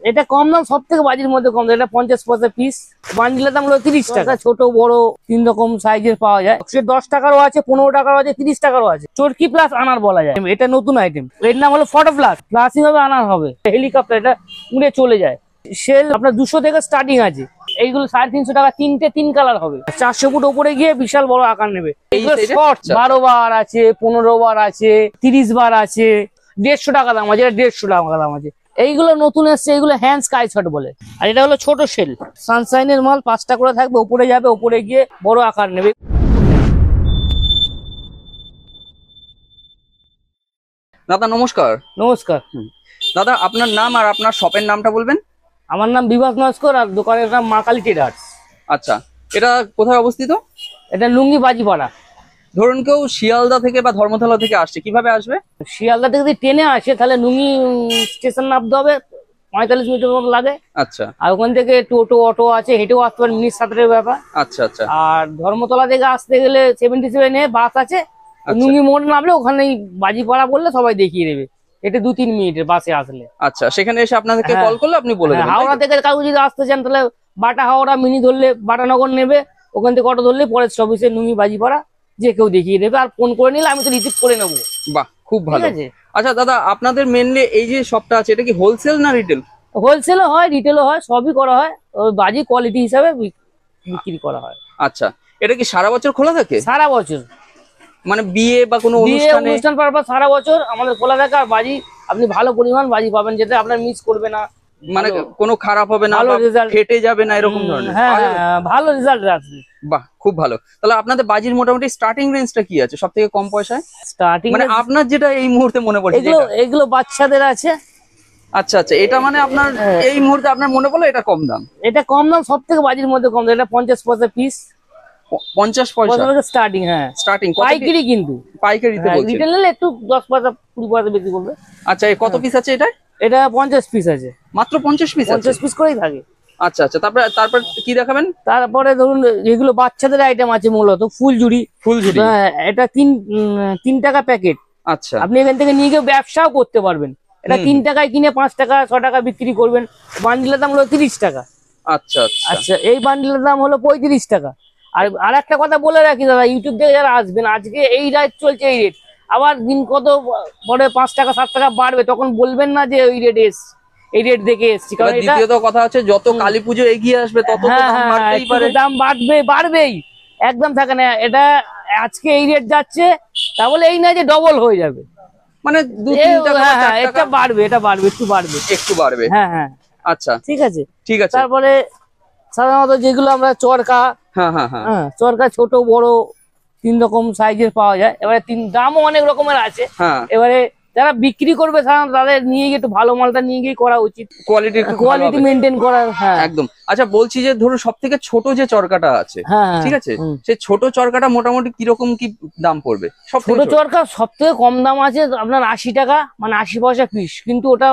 এটা কম দাম, সব থেকে বাজির মধ্যে কম দাম। এটা 50 পয়সা পিস, বান্ডিলের দাম হলো 30 টাকা। ছোট বড় 3 রকম সাইজের পাওয়া যায়। সে 10 টাকারও আছে, 15 টাকারও আছে, 30 টাকারও আছে। চরকি প্লাস আনার বলা যায়। এটা নতুন আইটেম, এর নাম হলো ফটো প্লাস। প্লাসিং হবে, আনার হবে। হেলিকপ্টার, এটা উড়ে চলে যায়। সেল আপনার 200 থেকে স্টার্টিং আছে। এইগুলো 350 টাকা তিনটে, 3 কালার হবে। 400 ফুট উপরে গিয়ে বিশাল বড় আকার নেবে। এইগুলো শর্ট 12 বার আছে, 15 বার আছে, 30 বার আছে। 150 টাকা দাম আছে, এটা 150 টাকা দাম আছে। এইগুলো নতুন এসছে, এইগুলো হ্যান্ড স্কাই শট বলে। আর এটা হলো ছোট সেল, সানশাইনের মাল। 5টা করে থাকবে, উপরে যাবে, উপরে গিয়ে বড় আকার নেবে। দাদা নমস্কার। নমস্কার দাদা আপনার নাম আর আপনার শপের নামটা বলবেন? আমার নাম বিভাস নস্কর, আর দোকানের নাম মা কালী ট্রেডার্স। আচ্ছা, এটা কোথায় অবস্থিত? এটা লুঙ্গি বাজিপাড়া। ধরুন কেউ শিয়ালদা থেকে বা ধর্মতলা থেকে আসছে, কিভাবে আসবে? শিয়ালদা থেকে যদি ট্রেনে আসে তাহলে লুঙ্গি স্টেশন নামতে হবে, 45 মিনিটের মতো লাগে। আচ্ছা, আর ওখান থেকে টোটো অটো আছে, হেঁটেও আসতে পারেন, মিনিট 7-এর ব্যাপার। আচ্ছা আচ্ছা। আর ধর্মতলা থেকে আসতে গেলে 77 এ বাস আছে। লুঙ্গি মোড় নামলে ওখানেই বাজিপাড়া বললে সবাই দেখিয়ে দেবে। এটা 2-3 মিনিটের বাসে আসলে। আচ্ছা, সেখানে এসে আপনাদেরকে কল করলে আপনি বলে দেবেন। হাওড়া থেকে কাউ যদি আসতে চান তাহলে বাটা হাওড়া মিনি ধরলে বাটানগর নেবে, ওখান থেকে অটো ধরলে পরে স্টপেজে লুঙ্গি বাজিপাড়া যে কেউ দেখিয়ে দেবে। আর ফোন করে নিলে আমি তো রিসিভ করে নেবো। বাহ, খুব ভালো। ঠিক আছে। আচ্ছা দাদা, আপনাদের মেনলি এই যে শপটা আছে, এটা কি হোলসেল না রিটেল? হোলসেলও হয়, রিটেলও হয়, সবই করা হয়। ওই বাজি কোয়ালিটি হিসাবে বিক্রি করা হয়। আচ্ছা, এটা কি সারা বছর খোলা থাকে? সারা বছর, মানে বিয়ে বা কোনো অনুষ্ঠান পারপাস সারা বছর আমাদের খোলা থাকে। আর বাজি আপনি ভালো পরিমাণ বাজি পাবেন, যেটা আপনার মিস করবে না। মানে কোনো খারাপ হবে না, ফেটে যাবে না, এরকম ধরনের। হ্যাঁ, ভালো রেজাল্ট আসবে। বাহ, খুব ভালো। তাহলে আপনাদের বাজির মোটামুটি স্টার্টিং রেঞ্জটা কি আছে সব থেকে কম পয়সায়? স্টার্টিং মানে আপনার যেটা এই মুহূর্তে মনে পড়ছে এগুলো বাচ্চাদের আছে। আচ্ছা আচ্ছা, এটা মানে আপনার এই মুহূর্তে আপনার মনে পড়লো এটা কম দাম? এটা কম দাম, সব থেকে বাজির মধ্যে কম দাম। এটা 50 পয়সা পিস। 50 পয়সা স্টার্টিং? হ্যাঁ, স্টার্টিং। পাইকারি কিন্তু, পাইকারিতে বলছেন? রিটেল নিলে একটু 10 পয়সা 20 পয়সা বেশি করবে। আচ্ছা, এই কত পিস আছে এটা? এটা 50 পিস আছে। মাত্র 50 পিস? 50 পিস করেই থাকে। আচ্ছা আচ্ছা, তারপর কি দেখাবেন? তারপরে ধরুন এগুলো বাচ্চাদের আইটেম আছে, মূলত ফুলঝুরি। এটা 3 টাকা প্যাকেট। আচ্ছা, আপনি এখান থেকে নিয়ে গিয়ে ব্যবসাও করতে পারবেন। এটা 3 টাকায় কিনে 5 টাকা 6 টাকা বিক্রি করবেন। বান্ডিলের দাম হলো 30 টাকা। আচ্ছা আচ্ছা আচ্ছা, এই বান্ডিলের দাম হলো 35 টাকা। আর একটা কথা বলে রাখি দাদা, ইউটিউব থেকে যারা আসবেন, আজকে এই রেট চলছে, এই রেট। আবার দিন কত পরে 5 টাকা 7 টাকা বাড়বে, তখন বলবেন না যে ওই রেট এই রেট দেখে এসছি। কারণ দ্বিতীয়ত কথা হচ্ছে, যত কালী পুজো এগিয়ে আসবে তত দাম বাড়বেই, একদম থাকে না। এটা আজকে এই রেট যাচ্ছে, তাহলে এই না যে ডবল হয়ে যাবে। মানে 2-3 টাকা এটা বাড়বে, একটু বাড়বে। হ্যাঁ হ্যাঁ, আচ্ছা ঠিক আছে ঠিক আছে। তারপরে সাধারণত যেগুলো আমরা চরকা, চরকা ছোট বড় 3 রকম সাইজের পাওয়া যায়। এবারে দামও অনেক রকমের আছে। এবারে যারা বিক্রি করবে সাধারণত তাদের নিয়ে গিয়ে একটু ভালো মালটা নিয়ে গিয়ে করা উচিত, কোয়ালিটি মেনটেন করা। হ্যাঁ, একদম। আচ্ছা, বলছি যে ধরুন সব থেকে ছোট যে চরকাটা আছে, ঠিক আছে, সেই ছোট চরকাটা মোটামুটি কিরকম কি দাম পড়বে? ছোট চরকা সব থেকে কম দাম আছে আপনার 80 টাকা, মানে 80 পয়সা পিস। কিন্তু ওটা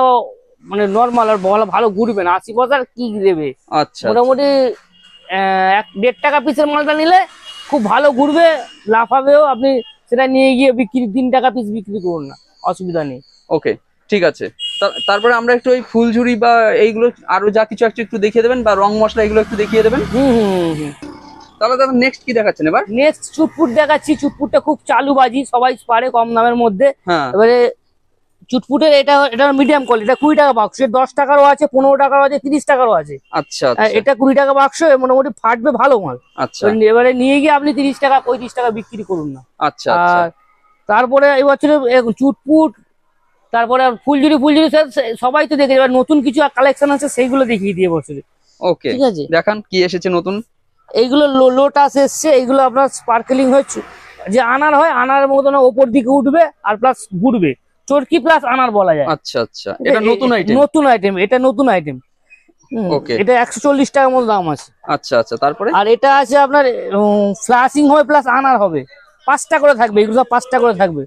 মানে নর্মাল, আর ভালো ঘুরবে না। 80 পয়সার কি দেবে? আচ্ছা, মোটামুটি 1.5 টাকা পিসের মালটা নিলে খুব ভালো ঘুরবে, লাফাবেও। আপনি সেটা নিয়ে গিয়ে 3 টাকা পিস বিক্রি করুন না, অসুবিধা নেই। ওকে, ঠিক আছে। তারপরে আমরা একটু ওই ফুলঝুরি বা এইগুলো আরো যা কিছু একটু দেখিয়ে দেবেন, বা রং মশলা এগুলো একটু দেখিয়ে দেবেন। তাহলে দাদা নেক্সট কি দেখাচ্ছেন এবার? নেক্সট চুটপুট দেখাচ্ছি। চুটপুটটা খুব চালু বাজি, সবাই পারে, কম দামের মধ্যে। এবারে চুটপুটের এটা মিডিয়াম কোয়ালিটি। এটা 20 টাকা বাক্স। 10 টাকারও আছে, 15 টাকারও আছে, 30 টাকারও আছে। আচ্ছা, এটা 20 টাকা বাক্স, মোটামুটি ফাটবে, ভালো মাল। আচ্ছা, এবারে নিয়ে গিয়ে আপনি 30 টাকা 35 টাকা বিক্রি করুন না। আচ্ছা। আর তারপরে এই বছরে চুটপুট, তারপরে ফুলঝুরি সবাই তো দেখে। এবার নতুন কিছু কালেকশন আছে, সেইগুলো দেখিয়ে দিয়ে বছরে। ওকে, ঠিক আছে, দেখান কি এসেছে নতুন। এইগুলো লোটাস এসছে। এইগুলো আপনার স্পার্কলিং হচ্ছে, যে আনার হয়, আনার মতন ওপর দিকে উঠবে আর প্লাস ঘুরবে। চরকি প্লাস আনার বলা যায়। আচ্ছা আচ্ছা, এটা নতুন আইটেম। এটা নতুন আইটেম। ওকে, এটা 140 টাকার মতো দাম আছে। আচ্ছা আচ্ছা, তারপরে আর এটা আছে আপনার ফ্লাশিং হবে প্লাস আনার হবে। 5টা করে থাকবে, এগুলো সব 5টা করে থাকবে।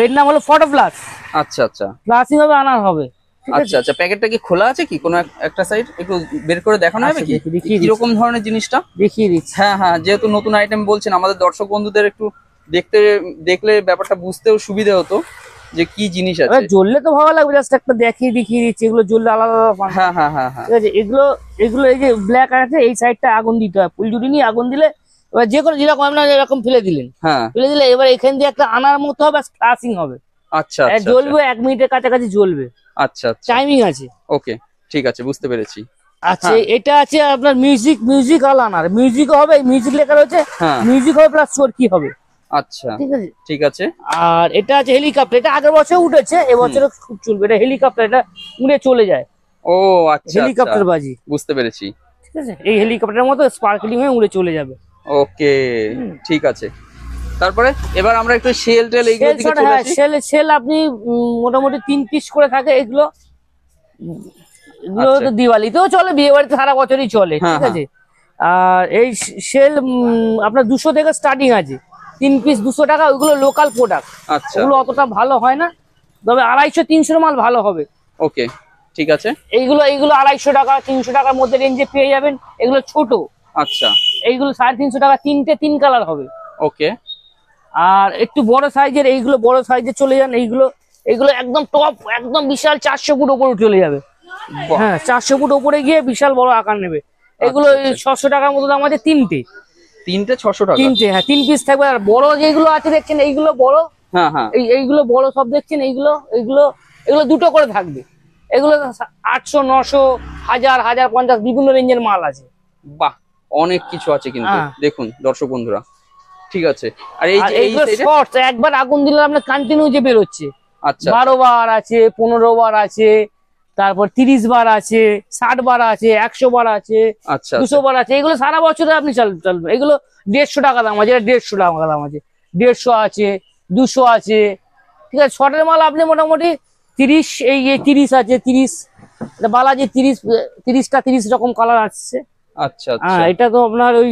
এর নাম হলো ফটো প্লাস। আচ্ছা আচ্ছা, ফ্লাশিং হবে, আনার হবে। আচ্ছা আচ্ছা, প্যাকেটটা কি খোলা আছে? কি কোনো একটা সাইড একটু বের করে দেখানো যাবে কি কিরকম ধরনের জিনিসটা? দেখিয়ে দিচ্ছি। হ্যাঁ, যেহেতু নতুন আইটেম বলছেন, আমাদের দর্শক বন্ধুদের একটু দেখলে ব্যাপারটা বুঝতেও সুবিধা হতো। যে কি জিনিস এবার আছে। জ্বললে তো ভালো লাগবে, জাস্ট একটা দেখিয়ে দিচ্ছি, এগুলো জ্বললে আলাদা আলাদা পান। হ্যাঁ হ্যাঁ হ্যাঁ হ্যাঁ। ঠিক আছে, এগুলো এগুলো এই যে ব্ল্যাক আছে, এই সাইডটা আগুন দিতে হয়, ফুলঝুরি নিয়ে আগুন দিলে এবার যে কোনো যেরকম আপনার এরকম ফেলে দিলেন, হ্যাঁ ফেলে দিলে এবার এখান দিয়ে একটা আনার মতো হবে, ফ্লাশিং হবে, আচ্ছা আচ্ছা জ্বলবে 1 মিনিটের কাছাকাছি জ্বলবে, আচ্ছা আচ্ছা। টাইমিং আছে। ওকে ঠিক আছে, বুঝতে পেরেছি। আচ্ছা হ্যাঁ। এটা আছে আপনার মিউজিক আল আনার, মিউজিক হবে, মিউজিক লেখা রয়েছে, হ্যাঁ মিউজিক হবে প্লাস চরকি হবে। আচ্ছা ঠিক আছে, ঠিক আছে। আর এটা আছে হেলিকপ্টার, এটা আগের বছর উঠেছে, এবছরে খুব চলবে, এটা হেলিকপ্টার, এটা উড়ে চলে যায়, ও আচ্ছা হেলিকপ্টার আচ্ছা, বাজি। বুঝতে পেরেছি। ঠিক আছে, এই হেলিকপ্টারের মতো স্পার্কলিং হয়ে উড়ে চলে যাবে। ওকে ঠিক আছে। তারপরে এবার আমরা একটু শেল টেল এইগুলো দিকে চলে হ্যাঁ, আসি। সেল আপনি মোটামুটি 3 পিস করে থাকে এগুলো, এগুলো আচ্ছা। তো দিওয়ালিতেও চলে, বিয়ে বাড়িতে সারা বছরই চলে। হ্যাঁ, ঠিক আছে, আর এই সেল আপনার 200 থেকে স্টার্টিং আছে, 3 পিস 200 টাকা, ওইগুলো লোকাল প্রোডাক্ট, আচ্ছা ওগুলো অতটা ভালো হয় না, তবে 250-300 মাল ভালো হবে। ওকে ঠিক আছে। এইগুলো 250 টাকা 300 টাকার মধ্যে রেঞ্জে পেয়ে যাবেন, এগুলো ছোট, আচ্ছা এইগুলো 350 টাকা, 3 কালার হবে। ওকে আর একটু বড় সাইজের, এইগুলো বড় সাইজে চলে যান, এইগুলো একদম টপ, একদম বিশাল 400 ফুট উপরে চলে যাবে। বাহ। হ্যাঁ, 400 ফুট উপরে গিয়ে বিশাল বড় আকার নেবে, এগুলো আচ্ছা, আচ্ছা। 600 টাকার মতো দাম আছে, তিনটে 600 টাকা। হ্যাঁ 3 পিস থাকবে। আর বড় যেগুলো আছে দেখছেন, এইগুলো বড়, হ্যাঁ হ্যাঁ এইগুলো বড় সব দেখছেন, এইগুলো এগুলো এগুলো দুটো করে থাকবে, এগুলো 800, 900, 1000, 1050 বিভিন্ন রেঞ্জের মাল আছে। বাহ, অনেক কিছু আছে কিন্তু। হ্যাঁ। দেখুন দর্শক বন্ধুরা, ঠিক আছে। আর এই আর যে এই এইগুলো সাইডে, শর্টস, একবার আগুন দিলে আপনার কন্টিনিউ যে বেরোচ্ছে, আচ্ছা 12 বার আছে, 15 বার আছে, তারপর 30 বার আছে, 60 বার আছে, 100 বার আছে, আচ্ছা 200 বার আছে, এগুলো সারা বছরে আপনি চালবে। এগুলো 150 টাকা দাম আছে, 150 টাকা দাম আছে, 150 আছে, 200 আছে। ঠিক আছে, শর্টের মাল আপনি মোটামুটি 30, এই 30 আছে, 30 বালাজি 30টা 30 রকম কালার আসছে। আচ্ছা আচ্ছা হ্যাঁ, এটা তো আপনার ওই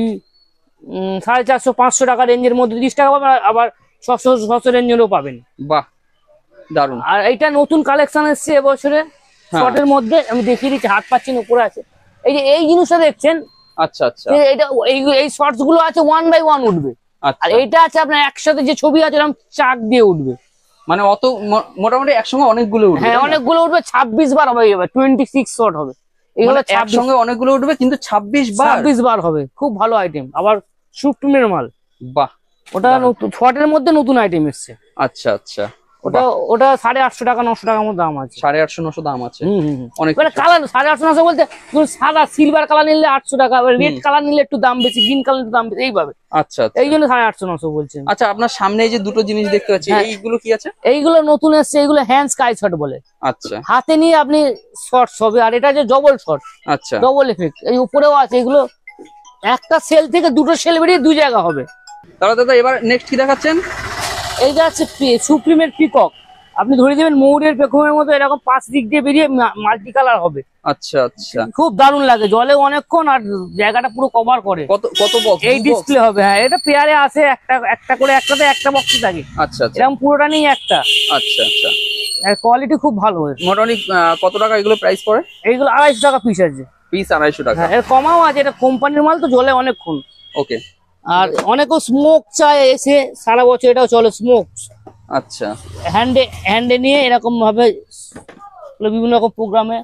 450-500 টাকা রেঞ্জের মধ্যে 30 টাকা পাবেন, আবার 600 রেঞ্জেরও পাবেন। বাহ, দারুন। আর এটা নতুন কালেকশন এসছে এবছরে হ্যাঁ। শর্টের মধ্যে, আমি দেখিয়ে দিচ্ছি, হাত পাচ্ছেন উপরে আছে, এই যে এই জিনিসটা দেখছেন, আচ্ছা আচ্ছা যে এটা এই শর্টস গুলো আছে 1 বাই 1 উঠবে, আর আচ্ছা। এইটা আছে আপনার একসাথে যে ছবি আছে এরকম চাক দিয়ে উঠবে। মানে অত মোটামুটি একসঙ্গে অনেকগুলো উঠবে, হ্যাঁ, তাই না? অনেকগুলো উঠবে, 26 বার হবে, এবার 26 শর্ট হবে, এগুলো মানে একসঙ্গে অনেকগুলো উঠবে কিন্তু 26 বার। 26 বার হবে, খুব ভালো আইটেম, আবার সুপ্রিমের মাল, বাহ, ওটা নতুন শর্টের মধ্যে নতুন আইটেম এসছে, আচ্ছা আচ্ছা। ওটা 850 টাকা 900 টাকার মধ্যে দাম আছে। 850-900 দাম আছে। অনেক মানে কিছু। কালার 850-900 বলতে, ধরুন সাদা সিলভার কালার নিলে 800 টাকা, রেড কালার নিলে একটু দাম বেশি, গ্রিন কালার একটু দাম বেশি, এইভাবে, আচ্ছা আচ্ছা এই জন্য 850-900 বলছেন। আচ্ছা। আপনার সামনে এই যে দুটো জিনিস দেখতে পাচ্ছি, হ্যাঁ। এইগুলো কি আছে? এইগুলো নতুন এসছে, এইগুলো হ্যান্ড স্কাই শট বলে, আচ্ছা হাতে নিয়ে আপনি শর্টস হবে, আর এটা যে ডবল শট, আচ্ছা ডবল এফেক্ট, এই উপরেও আছে, এগুলো একটা সেল থেকে দুটো সেল বেরিয়ে 2 জায়গা হবে। তাহলে দাদা এবার নেক্সট কি দেখাচ্ছেন? এইটা আছে সুপ্রিমের পিকক, আপনি ধরে দেবেন ময়ূরের পেখমের মতো, এরকম 5 দিক দিয়ে বেরিয়ে মাল্টি কালার হবে, আচ্ছা আচ্ছা। খুব দারুণ লাগে, জলে অনেকক্ষণ, আর জায়গাটা পুরো কভার করে। কত কত বক্স? এই ডিসপ্লে হবে, হ্যাঁ, এটা পেয়ারে আসে, একটা করে, একটাতে একটা বক্সই থাকে, আচ্ছা আচ্ছা এরকম পুরোটা নেই একটা, আচ্ছা আচ্ছা। আর কোয়ালিটি খুব ভালো হয়। মোটামুটি কত টাকা এগুলো প্রাইস পড়ে? এইগুলো 250 টাকা পিস আছে, পিস 250 টাকা। হ্যাঁ, এর কমাও আছে, এটা কোম্পানির মাল তো, জলে অনেকক্ষণ। ওকে আর অনেকেও স্মোক চায় এসে, সারা বছর এটাও চলে স্মোক, আচ্ছা। হ্যান্ডে নিয়ে এরকম ভাবে বিভিন্ন রকম প্রোগ্রামে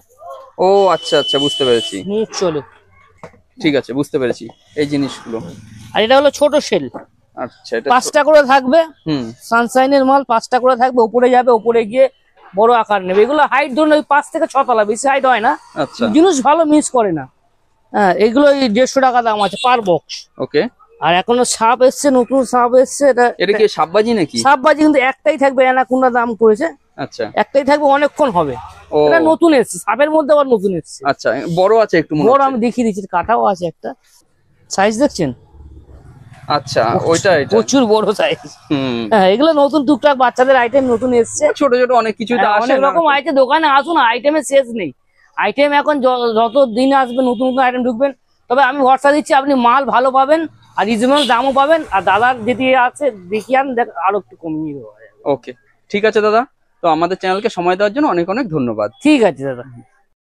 ও আচ্ছা আচ্ছা, বুঝতে পেরেছি। স্মোক চলে। ঠিক আছে, বুঝতে পেরেছি এই জিনিসগুলো। আর এটা হলো ছোট সেল, আচ্ছা, এটা 5টা করে থাকবে, হুম সানশাইনের মাল 5টা করে থাকবে, উপরে যাবে, উপরে গিয়ে বড় আকার নেবে। এগুলো হাইট ধরুন ওই 5 থেকে 6 তলা, বেশি হাইট হয় না, আচ্ছা জিনিস ভালো মিস করে না। হ্যাঁ, এগুলো 150 টাকা দাম আছে পার বক্স। ওকে। আর এখনো সাপ এসছে, নতুন সাপ এসছে, এটা কি সাববাজি নাকি? সাপ বাজি কিন্তু একটাই থাকবে, অ্যানাকোন্ডা দাম করেছে, আচ্ছা একটাই থাকবে, অনেকক্ষণ হবে। ও এটা নতুন এসছে, সাপের মধ্যে আবার নতুন এসছে, আচ্ছা, বড় আছে একটু মনে বড়, হচ্ছে। আমি দেখিয়ে দিচ্ছি, কাটাও আছে একটা, সাইজ দেখছেন, আচ্ছা, ওইটা এটা। প্রচুর বড় সাইজ। হুম, হ্যাঁ, এগুলো নতুন টুকটাক বাচ্চাদের আইটেম নতুন এসছে, ছোট ছোট অনেক কিছু তো হ্যাঁ, আসে অনেক না। রকম আইটেম, দোকানে আসুন, আইটেমের শেষ নেই, আইটেম এখন যত দিন আসবে নতুন নতুন আইটেম ঢুকবেন। তবে আমি ভরসা দিচ্ছি, আপনি মাল ভালো পাবেন, আর রিজনেবল দামও পাবেন, আর দাদার যেটি আছে দেখিয়ে আরো একটু কমিয়ে দেওয়া যাবে। ওকে ঠিক আছে দাদা, তো আমাদের চ্যানেলকে সময় দেওয়ার জন্য অনেক অনেক ধন্যবাদ। ঠিক আছে দাদা।